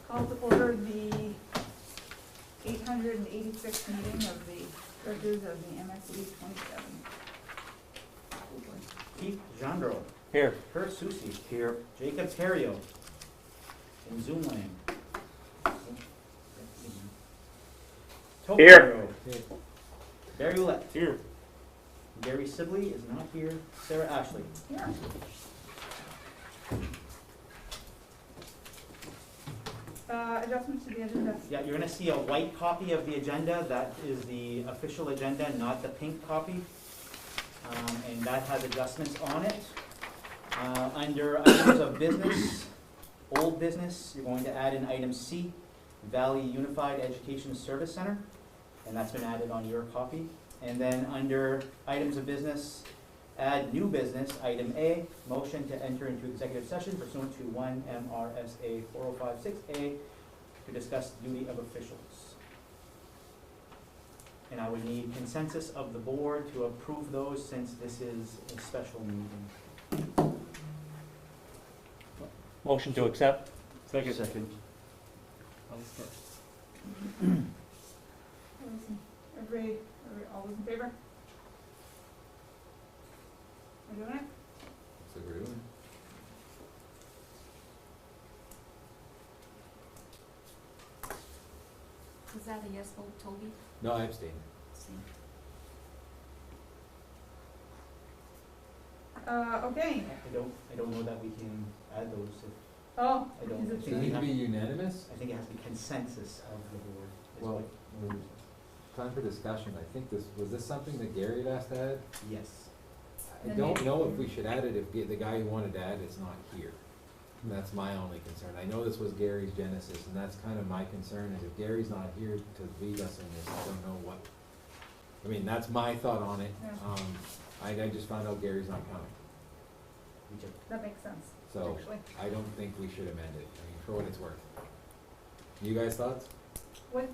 Call to order the 886th meeting of the judges of the MSAD 27. Keith Jandro. Here. Kurt Susi. Here. Jacob Terrio. In Zoom land. Here. Barry Ouellette. Here. Gary Sibley is not here. Sarah Ashley. Yeah. Adjustments to the agenda. Yeah, you're gonna see a white copy of the agenda. That is the official agenda, not the pink copy. And that has adjustments on it. Under items of business, old business, you're going to add in item C, Valley Unified Education Service Center, and that's been added on your copy. And then under items of business, add new business, item A, motion to enter into executive session pursuant to 1 MRSA 4056A to discuss duty of officials. And I would need consensus of the board to approve those since this is a special meeting. Motion to accept. Second. All those in favor? We're doing it? So we're doing it. Was that a yes vote, Toby? No, I abstain. Okay. I don't know that we can add those. Oh, I don't is it Does it think need to be unanimous? I think it has to be consensus of the board. is Well, what- time for discussion. I think was this something that Gary had asked to add? Yes. I don't know if we should add it if the guy who wanted to add it's not here. That's my only concern. I know this was Gary's genesis, and that's kind of my concern, is if Gary's not here to lead us in this, I don't know what, I mean, that's my thought on it. Yeah. I just found out Gary's not coming, Me too. that makes sense, so actually. I don't think we should amend it, I mean, for what it's worth. You guys' thoughts? What?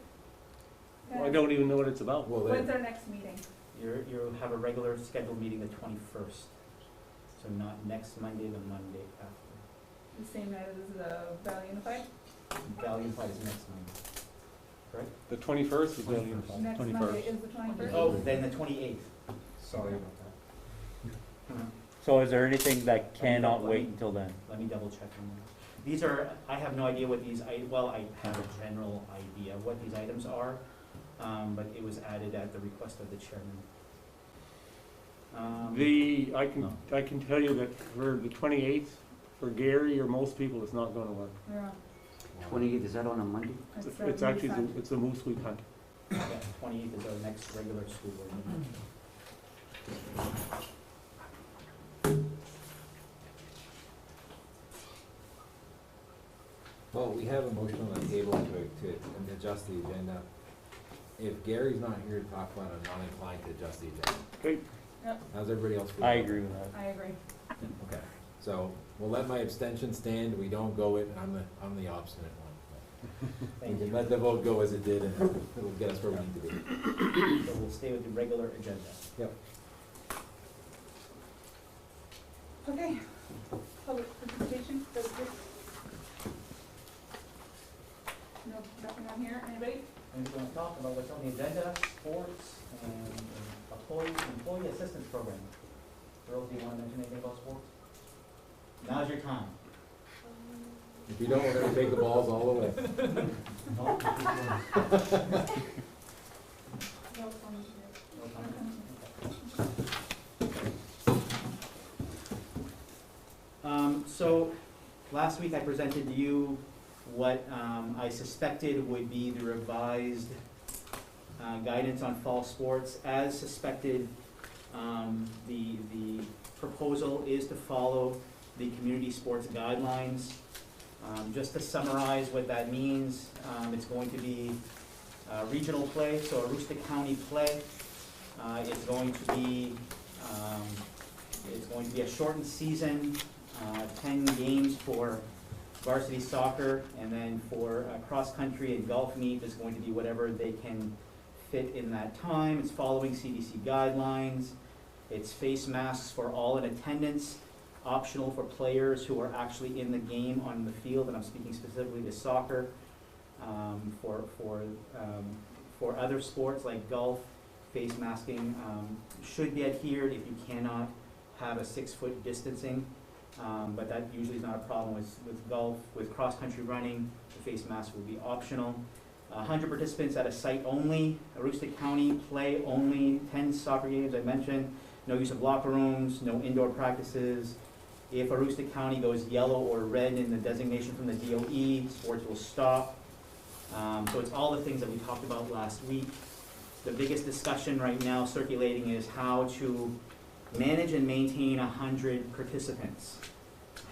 I don't even know what it's about. Well, When's our next meeting? You have a regular scheduled meeting the 21st, so not next Monday, the Monday after. The same night as the Valley Unified? Valley Unified is next Monday, correct? The 21st is 21st. Unified. Next 21st. Monday is the 21st? Oh, then the 28th. Sorry about that. So is there anything that cannot wait until then? Let me double check on that. These are, I have no idea what these, well, I have a general idea of what these items are, but it was added at the request of the chairman. I can tell you that for the 28th, for Gary or most people, it's not gonna work. Yeah. 28th, is that on a Monday? It's actually, it's a moose week hunt. Yeah, 28th is our next regular school board meeting. Well, we have a motion on the table to adjust the agenda. If Gary's not here to talk about it, I'm not inclined to adjust the agenda. Okay, How's everybody else feel? I agree with that. I agree. Okay, so we'll let my abstention stand, we don't go it, I'm the obstinate one. We Thank can you. let the vote go as it did, and it'll get us where we need to be. So we'll stay with the regular agenda. Yep. Okay. Public participation, that's good. No, nothing on here, anybody? I'm just going to talk about what's on the agenda, sports, and employee assistance program. Girls, do you want to mention anything about sports? Now's your time. If you don't, we're gonna take the balls all the way. No? No, No comment? So, last week I presented to you what I suspected would be the revised guidance on fall sports. As suspected, the proposal is to follow the community sports guidelines. Just to summarize what that means, it's going to be regional play, so Aroostook County play. It's going to be a shortened season, 10 games for varsity soccer, and then for cross-country and golf meet, there's going to be whatever they can fit in that time. It's following CDC guidelines. It's face masks for all in attendance, optional for players who are actually in the game on the field, and I'm speaking specifically to soccer. For other sports like golf, face masking should be adhered if you cannot have a 6-foot distancing. But that usually is not a problem with golf. With cross-country running, the face mask will be optional. 100 participants at a site only. Aroostook County play only. 10 soccer games I mentioned. No use of locker rooms, no indoor practices. If Aroostook County goes yellow or red in the designation from the DOE, sports will stop. So it's all the things that we talked about last week. The biggest discussion right now circulating is how to manage and maintain 100 participants.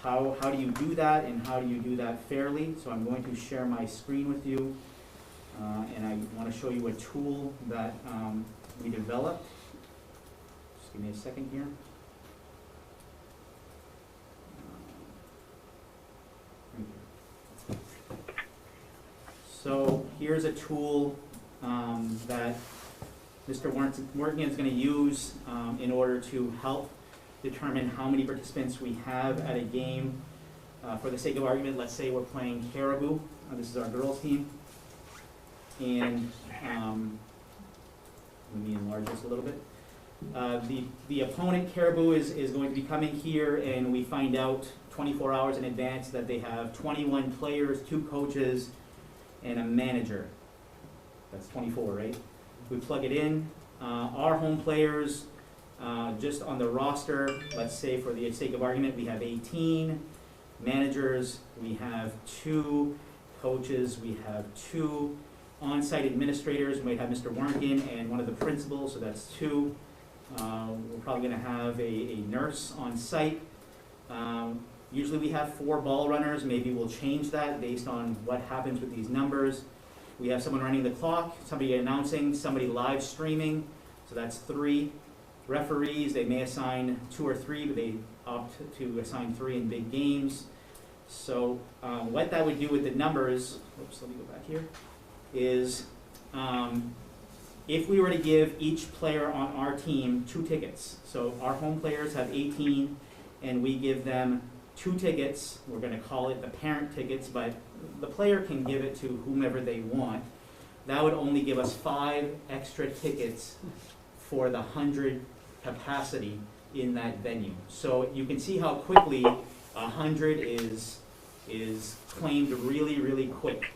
How do you do that, and how do you do that fairly? So I'm going to share my screen with you, and I want to show you a tool that we developed. Just give me a second here. So here's a tool that Mr. Morgan is going to use in order to help determine how many participants we have at a game. For the sake of argument, let's say we're playing Caribou. This is our girls team. And let me enlarge this a little bit. The opponent, Caribou, is going to be coming here, and we find out 24 hours in advance that they have 21 players, 2 coaches, and a manager. That's 24, right? We plug it in. Our home players, just on the roster, let's say for the sake of argument, we have 18. Managers, we have 2. Coaches, we have 2. On-site administrators, we might have Mr. Warnkin and one of the principals, so that's 2. We're probably going to have a nurse on site. Usually we have 4 ball runners. Maybe we'll change that based on what happens with these numbers. We have someone running the clock, somebody announcing, somebody live streaming, so that's 3. Referees, they may assign 2 or 3, but they opt to assign 3 in big games. So what that would do with the numbers, oops, let me go back here, is if we were to give each player on our team 2 tickets, so our home players have 18, and we give them 2 tickets, we're going to call it the parent tickets, but the player can give it to whomever they want. That would only give us 5 extra tickets for the 100 capacity in that venue. So you can see how quickly 100 is claimed really, really quick.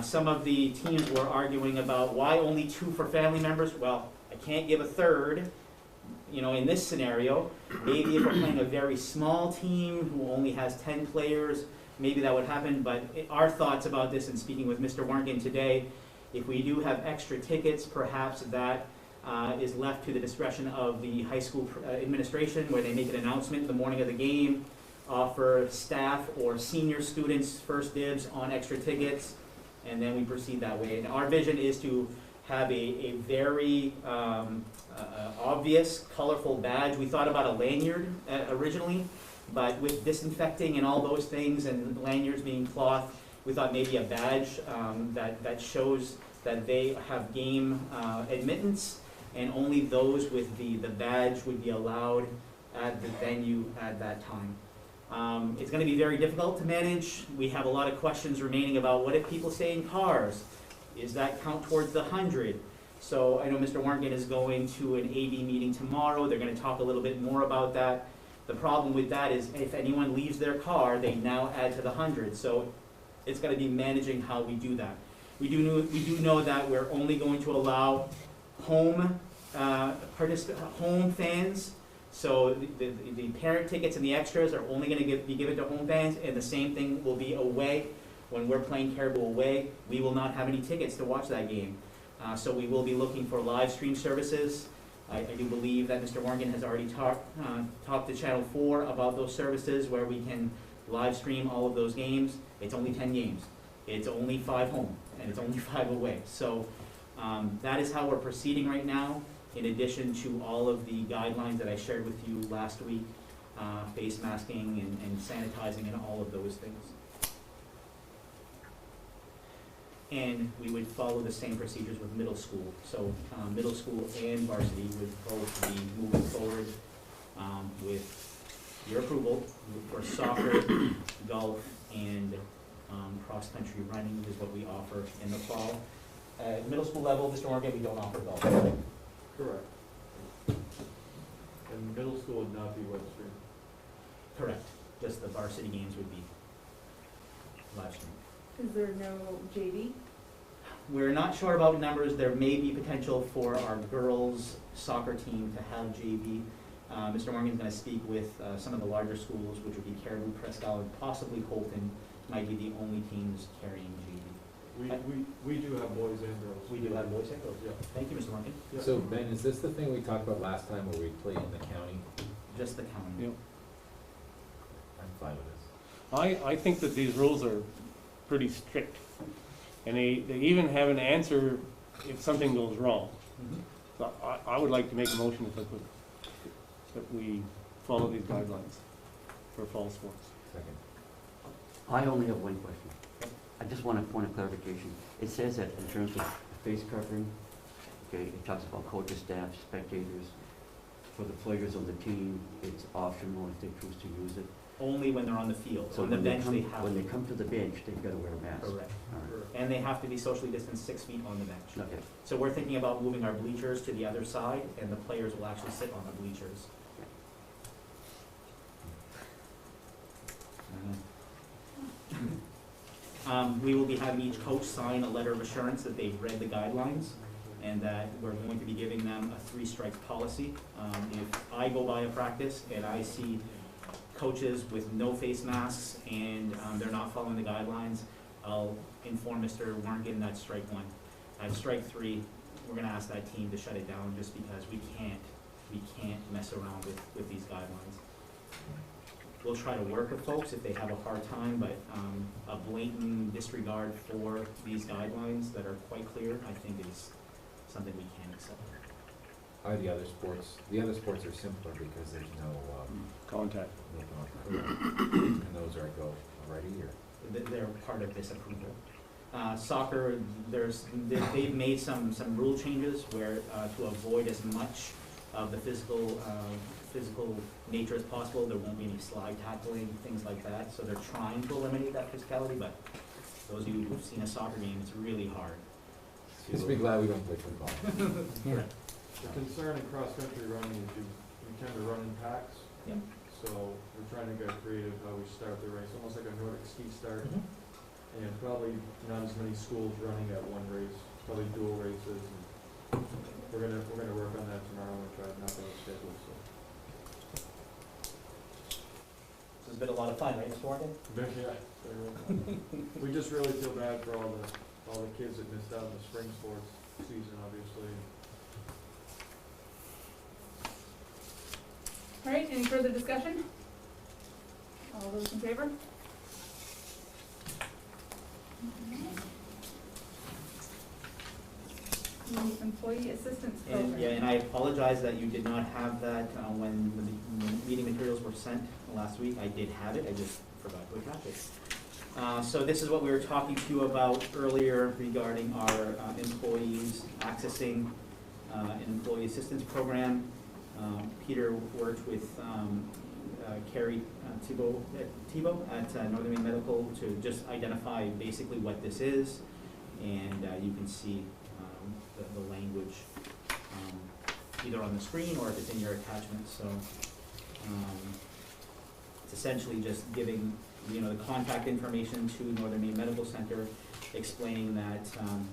Some of the teams were arguing about why only 2 for family members. Well, I can't give a third. You know, in this scenario, maybe if we're playing a very small team who only has 10 players, maybe that would happen. But our thoughts about this, and speaking with Mr. Warnkin today, if we do have extra tickets, perhaps that is left to the discretion of the high school administration, where they make an announcement the morning of the game, offer staff or senior students first dibs on extra tickets, and then we proceed that way. And our vision is to have a very obvious, colorful badge. We thought about a lanyard originally, but with disinfecting and all those things, and lanyards being cloth, we thought maybe a badge that shows that they have game admittance, and only those with the badge would be allowed at the venue at that time. It's going to be very difficult to manage. We have a lot of questions remaining about what if people stay in cars? Is that count towards the 100? So I know Mr. Warnkin is going to an AD meeting tomorrow. They're going to talk a little bit more about that. The problem with that is if anyone leaves their car, they now add to the 100. So it's going to be managing how we do that. We do know that we're only going to allow home fans. So the parent tickets and the extras are only going to be given to home fans, and the same thing will be away. When we're playing Caribou away, we will not have any tickets to watch that game. So we will be looking for live stream services. I do believe that Mr. Morgan has already talked to Channel 4 about those services where we can live stream all of those games. It's only 10 games. It's only 5 home, and it's only 5 away. So that is how we're proceeding right now, in addition to all of the guidelines that I shared with you last week, face masking and sanitizing and all of those things. And we would follow the same procedures with middle school. So middle school and varsity would both be moving forward with your approval for soccer, golf, and Cross-country running is what we offer in the fall. Middle school level, Mr. Morgan, we don't offer golf. Correct. And middle school would not be Webster. Correct. Just the varsity games would be live streamed. Is there no JV? We're not sure about numbers. There may be potential for our girls soccer team to have JV. Mr. Morgan's going to speak with some of the larger schools, which would be Caribou, Presque Isle, and possibly Holton, might be the only teams carrying JV. We do have boys and girls. We do have boys and girls. Yeah. Thank you, Mr. Morgan. Yeah. So Ben, is this the thing we talked about last time where we played in the county? Just the county. Yep. I'm fine with this. I think that these rules are pretty strict. And they even have an answer if something goes wrong. Mhm. So I would like to make a motion if I could, that we follow these guidelines for fall sports. Second. I only have one question. I just want a point of clarification. It says that in terms of face covering, okay, it talks about coaches, staff, spectators. For the players on the team, it's optional if they choose to use it. Only when they're on the field. So On the when they bench, they come, have when to. they come to the bench, they've got to wear a mask. Correct. All right. And they have to be socially distanced 6 feet on the bench. Okay. So we're thinking about moving our bleachers to the other side, and the players will actually sit on the bleachers. We will be having each coach sign a letter of assurance that they've read the guidelines, and that we're going to be giving them a 3-strike policy. If I go by a practice and I see coaches with no face masks and they're not following the guidelines, I'll inform Mr. Warnken that's strike 1. At strike 3, we're gonna ask that team to shut it down just because we can't mess around with these guidelines. We'll try to work with folks if they have a hard time, but a blatant disregard for these guidelines that are quite clear, I think is something we can't accept. The other sports are simpler because there's no, Contact. no contact. And those are go already, or? They're part of this approval. Soccer, they've made some rule changes where, to avoid as much of the physical nature as possible, there won't be any slide tackling, things like that. So they're trying to eliminate that physicality, but those of you who've seen a soccer game, it's really hard. Just be glad we don't play football. Correct. The concern in cross-country running is you tend to run in packs. Yeah. So we're trying to get creative how we start the race, almost like a Nordic ski start. Mhm. And probably not as many schools running at one race, probably dual races. And we're gonna work on that tomorrow and try to knock out a schedule, so. This has been a lot of fun, right, Mr. Morgan? Yeah, very well. We just really feel bad for all the kids that missed out on the spring sports season, obviously. All right, any further discussion? All those in favor? The employee assistance program. And, yeah, and I apologize that you did not have that when the meeting materials were sent last week. I did have it, I just forgot to attach it. So this is what we were talking to you about earlier regarding our employees accessing an employee assistance program. Peter worked with Carrie Thibault at Northern Maine Medical to just identify basically what this is, and you can see the language either on the screen or if it's in your attachment. So it's essentially just giving the contact information to Northern Maine Medical Center, explaining that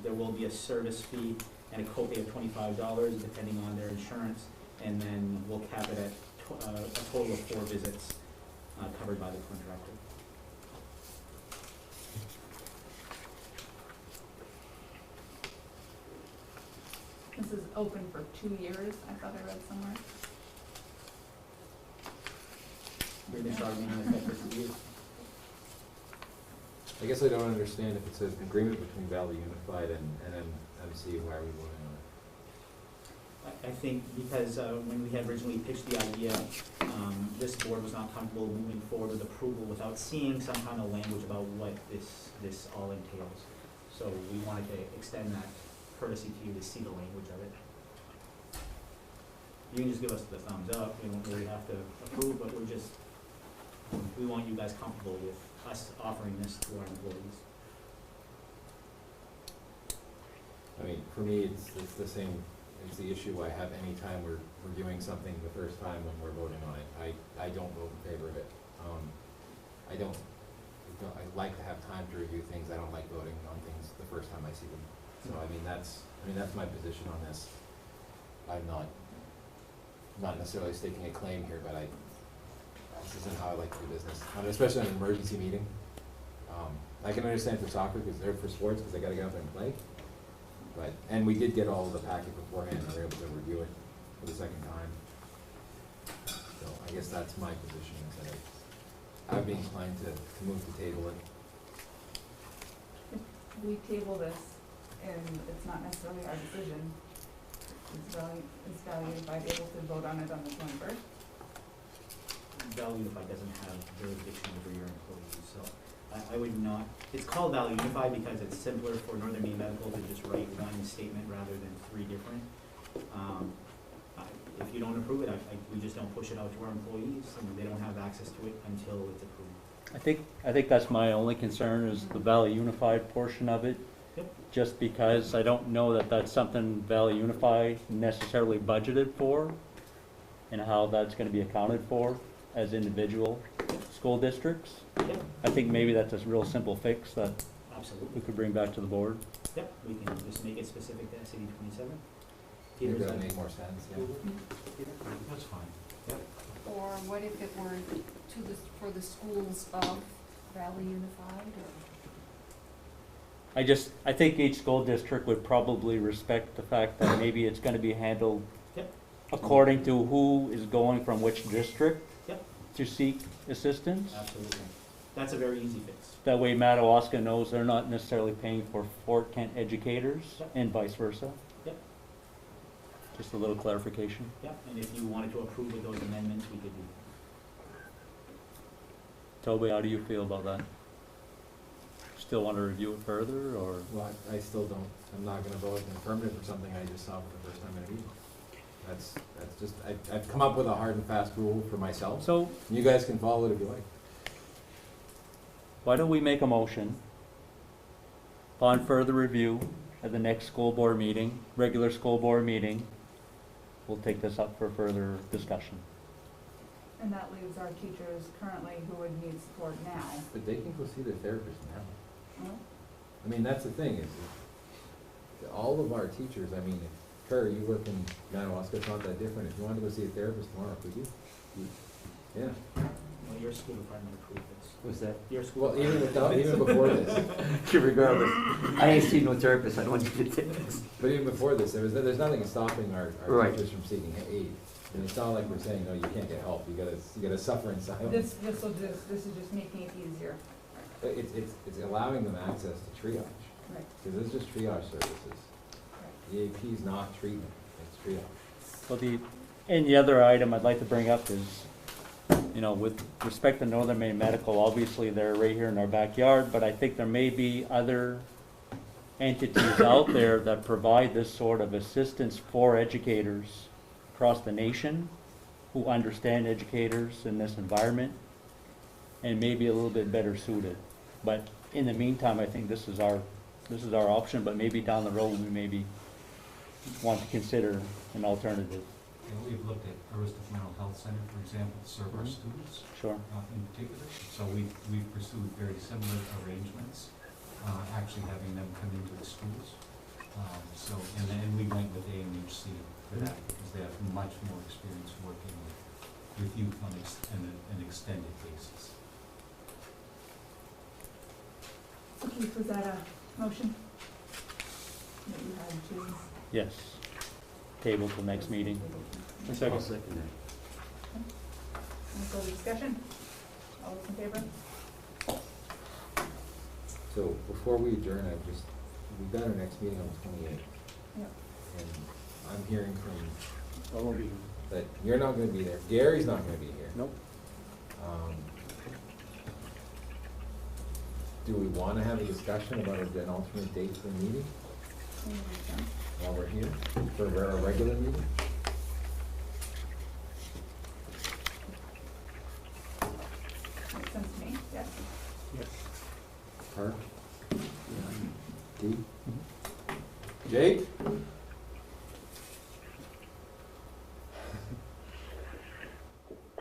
there will be a service fee and a copay of $25 depending on their insurance, and then we'll cap it at a total of 4 visits covered by the contractor. This is open for 2 years, I thought I read somewhere. We're going to start meeting in effect for 2 years. I guess I don't understand if it says agreement between Valley Unified and MC, why are we voting on it? I think because when we had originally pitched the idea, this board was not comfortable moving forward with approval without seeing some kind of language about what this all entails. So we wanted to extend that courtesy to you to see the language of it. You can just give us the thumbs up, we don't really have to approve, but we want you guys comfortable with us offering this to our employees. I mean, for me, it's the same, it's the issue I have anytime we're reviewing something the first time when we're voting on it. I don't vote in favor of it. I like to have time to review things. I don't like voting on things the first time I see them. So, I mean, that's my position on this. I'm not necessarily staking a claim here, but this isn't how I like to do business, especially on an emergency meeting. I can understand for soccer, because they're for sports, because they gotta get out there and play. And we did get all of the packet beforehand, and we were able to review it for the second time. So I guess that's my position, is that I'd be inclined to move to table it. If we table this and it's not necessarily our decision, is Valley Unified able to vote on it on the 21st? Valley Unified doesn't have jurisdiction over your employees, so I would not, it's called Valley Unified because it's simpler for Northern Maine Medical to just write one statement rather than three different. If you don't approve it, we just don't push it out to our employees, and they don't have access to it until it's approved. I think that's my only concern is the Valley Unified portion of it. Yep. Just because I don't know that that's something Valley Unified necessarily budgeted for and how that's gonna be accounted for as individual school districts. Yep, I think maybe that's a real simple fix that absolutely. we could bring back to the board. Yep, we can just make it specific to SAD 27. I think Peter's that on- make more sense, yeah. Peter? That's fine. Or what if it were for the schools of Valley Unified, or? I think each school district would probably respect the fact that maybe it's gonna be handled Yep. according to who is going from which district Yep. to seek assistance. Absolutely. That's a very easy fix. That way Madawaska knows they're not necessarily paying for Fort Kent educators Yep. and vice versa. Yep. Just a little clarification. Yep, and if you wanted to approve with those amendments, we could do. Toby, how do you feel about that? Still want to review it further, or? Well, I still don't, I'm not gonna vote in the affirmative for something I just saw for the first time in a meeting. That's just, I've come up with a hard and fast rule for myself. So, You guys can follow it if you like. why don't we make a motion upon further review at the next school board meeting, regular school board meeting, we'll take this up for further discussion. And that leaves our teachers currently who would need support now. But they can go see their therapist now. Well, I mean, that's the thing, is that all of our teachers, I mean, Kerr, you work in Madawaska, it's not that different. If you wanted to go see a therapist tomorrow, could you? Yeah. Well, your school department approved this. What's that? Your school. Well, even before this, Regardless, I ain't seen no therapist, I don't want you to take this. but even before this, there's nothing stopping our Right. teachers from seeking aid. And it's not like we're saying, no, you can't get help, you gotta suffer in silence. this is just making it easier. It's allowing them access to triage, Right. because it's just triage services. The AP is not treatment, it's triage. Well, and the other item I'd like to bring up is, with respect to Northern Maine Medical, obviously they're right here in our backyard, but I think there may be other entities out there that provide this sort of assistance for educators across the nation who understand educators in this environment and may be a little bit better suited. But in the meantime, I think this is our option, but maybe down the road, we maybe want to consider an alternative. And we've looked at Aroostook Mental Health Center, for example, to serve our Mhm. students Sure. in particular. So we've pursued very similar arrangements, actually having them come into the schools. And then we went with AMHC for that because they have much more experience working with youth on an extended basis. Okay, was that a motion? That you had to? Yes. Table till next meeting. A I'll second. second that. Any further discussion? All those in favor? So before we adjourn, we've got our next meeting on the 28th. Yep. And I'm hearing from, I won't be here. that you're not gonna be there, Gary's not gonna be here. Nope. Do we wanna have a discussion about an alternate date for the meeting while we're here, for our regular meeting? Makes sense to me, yes. Yeah. Jake?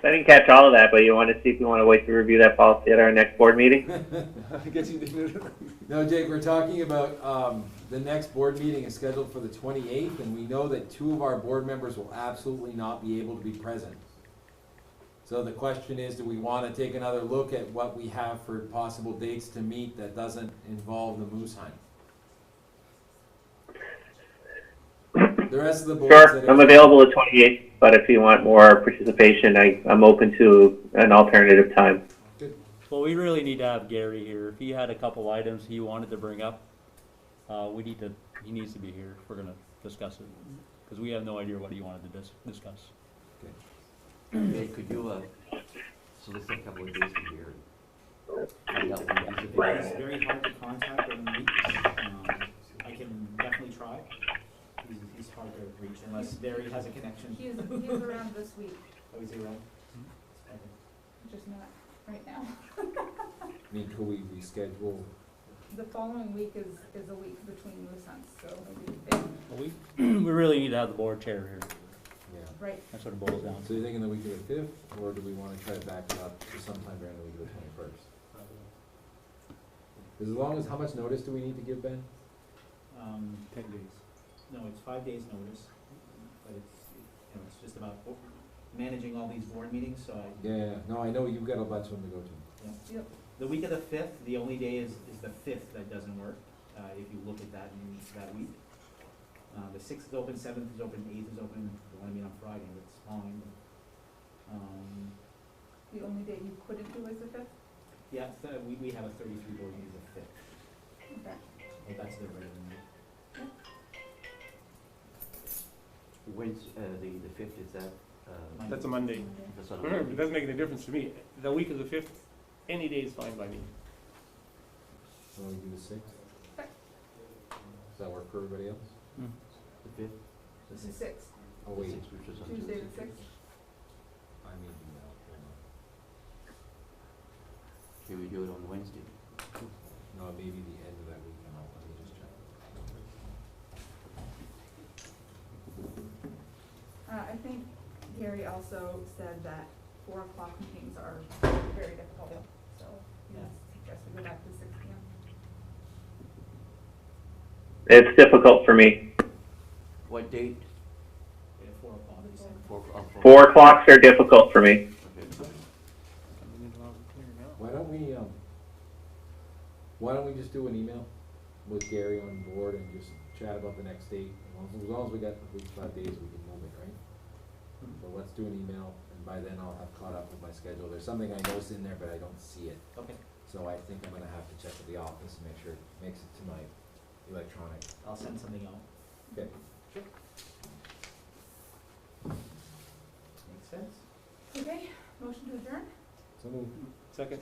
I didn't catch all of that, but you want to see if we want to wait to review that policy at our next board meeting? I guess you didn't. No, Jake, we're talking about, the next board meeting is scheduled for the 28th, and we know that 2 of our board members will absolutely not be able to be present. So the question is, do we want to take another look at what we have for possible dates to meet that doesn't involve the moose hunt? The rest of the board Sure, said I'm available the 28th, but if you want more participation, I'm open to an alternative time. Well, we really need to have Gary here. If he had a couple items he wanted to bring up, he needs to be here if we're gonna discuss it. Because we have no idea what he wanted to discuss. Hey, could you, solicit a couple of days from here? Find out when these It's events- very hard to contact during the weeks. I can definitely try. He's hard to reach unless Barry has a connection. He is around this week, Oh, is he around? Okay. just not right now. I mean, could we reschedule? The following week is a week between moose hunts, so maybe, if- Well, we really need to have the board chair here. Yeah. right, That's what it boils down So to. you're thinking the week of the 5th, or do we want to try to back it up to sometime during the week of the 21st? As long as, how much notice do we need to give, Ben? 10 days. No, it's 5 days' notice, but it's just about managing all these board meetings, so Yeah, no, I know you've got a bunch of them to go to. yep, the week of the 5th, the only day is the 5th that doesn't work, if you look at that week. The 6th is open, 7th is open, 8th is open, if you wanna meet on Friday, that's fine. the only day you couldn't do is the 5th? Yeah, we have a 33 board meeting the 5th, Okay. but that's the regular meeting. When's, the 5th, is that, That's a Monday. that's on a Remember, it Monday? doesn't make any difference to me. The week of the 5th, any day is fine by me. So we do the 6th? Okay. Does that work for everybody else? The 5th? The 6th, Oh, The wait, 6th, which is on Tuesday Tuesday. the 6th. I may be out, hold Can we do it on Wednesday? on. No, maybe the end of that week, and let me just check. I think Gary also said that 4 o'clock meetings are very difficult, so he suggested go back to 6 p.m. It's difficult for me. What date? Yeah, 4 o'clock, you said. 4 o'clock? 4 o'clocks are difficult for me. Okay. Why don't we just do an email with Gary on board and just chat about the next date? As long as we got at least 5 days, we can move it, right? So let's do an email, and by then I'll have caught up with my schedule. There's something I noticed in there, but I don't see it. Okay, So I think I'm gonna have to check with the office and make sure it makes it to my electronic. I'll send something out. Okay. Makes sense? Okay, motion to adjourn? So move. Second.